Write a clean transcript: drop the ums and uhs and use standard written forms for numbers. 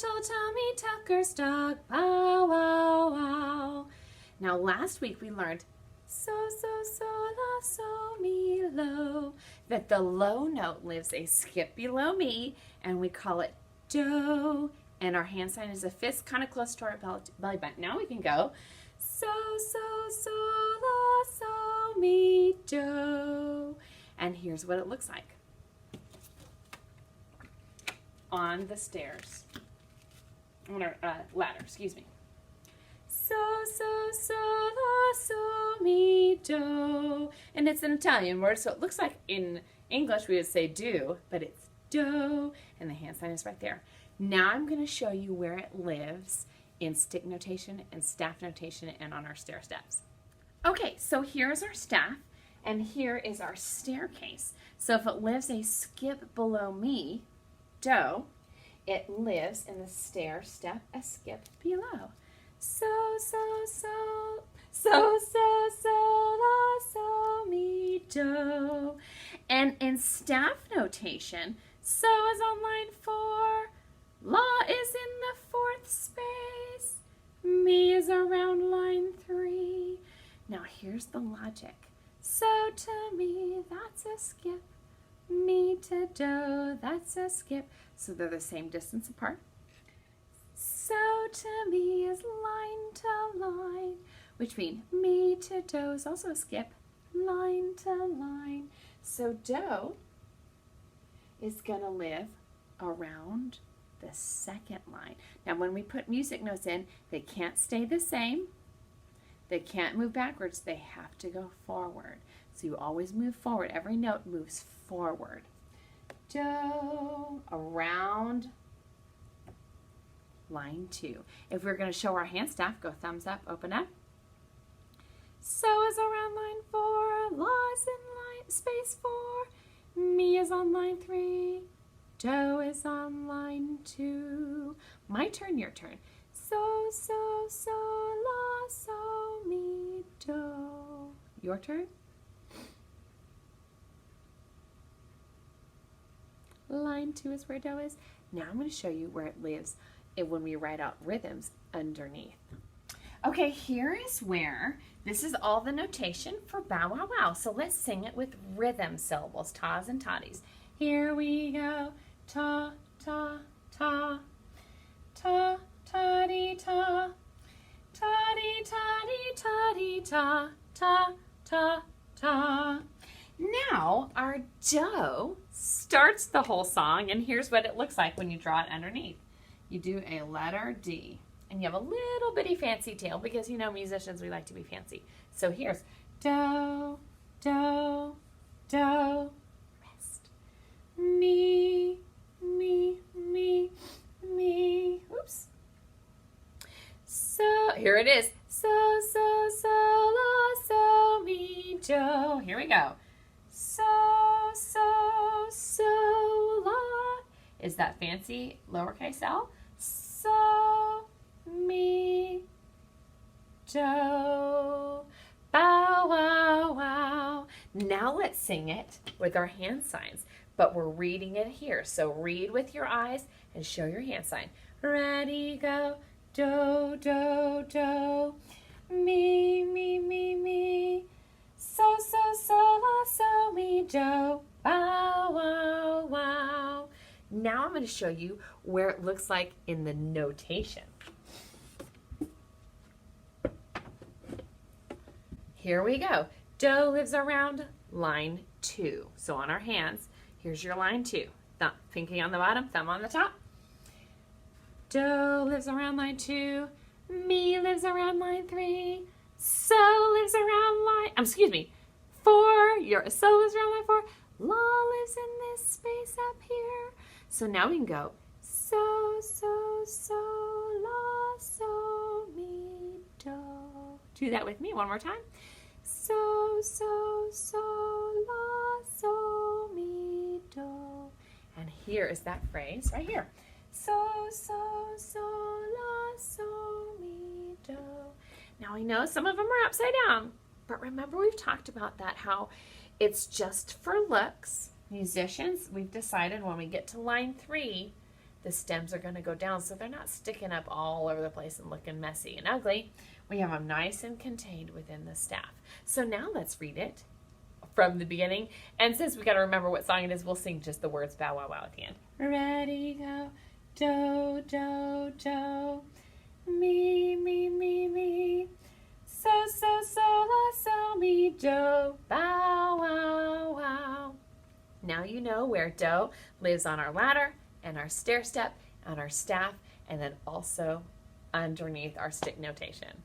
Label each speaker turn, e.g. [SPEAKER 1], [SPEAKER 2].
[SPEAKER 1] little Tommy Tucker's dog, bow, wow, wow. Now last week we learned so, la, so, mi, lo, that the low note lives a skip below me, and we call it do, and our hand sign is a fist, kind of close to our belly button. Now we can go so, la, so, mi, do. And here's what it looks like on the stairs, on our ladder, excuse me. So, la, so, mi, do. And it's an Italian word, so it looks like in English we would say do, but it's do, and the hand sign is right there. Now I'm going to show you where it lives in stick notation and staff notation and on our stair steps. Okay, so here's our staff, and here is our staircase. So if it lives a skip below me, do, it lives in the stair step a skip below. So, la, so, mi, do. And in staff notation, so is on line 4, la is in the 4th space, mi is around line 3. Now here's the logic. So to me, that's a skip. Mi to do, that's a skip. So they're the same distance apart. So to me is line to line, which means mi to do is also a skip, line to line. So do is going to live around the 2nd line. Now when we put music notes in, they can't stay the same. They can't move backwards. They have to go forward. So you always move forward. Every note moves forward. Do, around line 2. If we're going to show our hand staff, go thumbs up, open up. So is around line 4, la is in line space 4, mi is on line 3, do is on line 2. My turn, your turn. So, la, so, mi, do. Your turn. Line 2 is where do is. Now I'm going to show you where it lives when we write out rhythms underneath. Okay, here is where, this is all the notation for bow wow wow. So let's sing it with rhythm syllables, tas and toddies. Here we go. Ta, ta, ta, ta, toddy, ta, toddy, toddy, toddy, ta, ta, ta, ta. Now our do starts the whole song, and here's what it looks like when you draw it underneath. You do a letter D, and you have a little bitty fancy tail because, you know, musicians, we like to be fancy. So here's do, do, do, rest, mi, mi, mi, mi, oops. So here it is. So, la, so, mi, do. Here we go. So, la is that fancy lowercase l. So, mi, do, bow, wow, wow. Now let's sing it with our hand signs, but we're reading it here. So read with your eyes and show your hand sign. Ready, go, do, do, do, mi, mi, mi, mi. So, la, so, mi, do, bow, wow, wow. Now I'm going to show you where it looks like in the notation. Here we go. Do lives around line 2. So on our hands, here's your line 2. Thumb, pinky on the bottom, thumb on the top. Do lives around line 2. Mi lives around line 3. So lives around line, 4. Your so lives around line 4. La lives in this space up here. So now we can go so, la, so, mi, do. Do that with me one more time. So, la, so, mi, do. And here is that phrase right here. So, la, so, mi, do. Now I know some of them are upside down, but remember we've talked about that, how it's just for looks. Musicians, we've decided when we get to line 3 the stems are going to go down so they're not sticking up all over the place and looking messy and ugly. We have them nice and contained within the staff. So now let's read it from the beginning. And since we got to remember what song it is, we'll sing just the words bow, wow, wow at the end. Ready, go, do, do, do. Me, me, me, me. So, so, so, la, so, mi, do. Bow, wow, wow. Now you know where do lives on our ladder and our stair step, on our staff, and then also underneath our stick notation.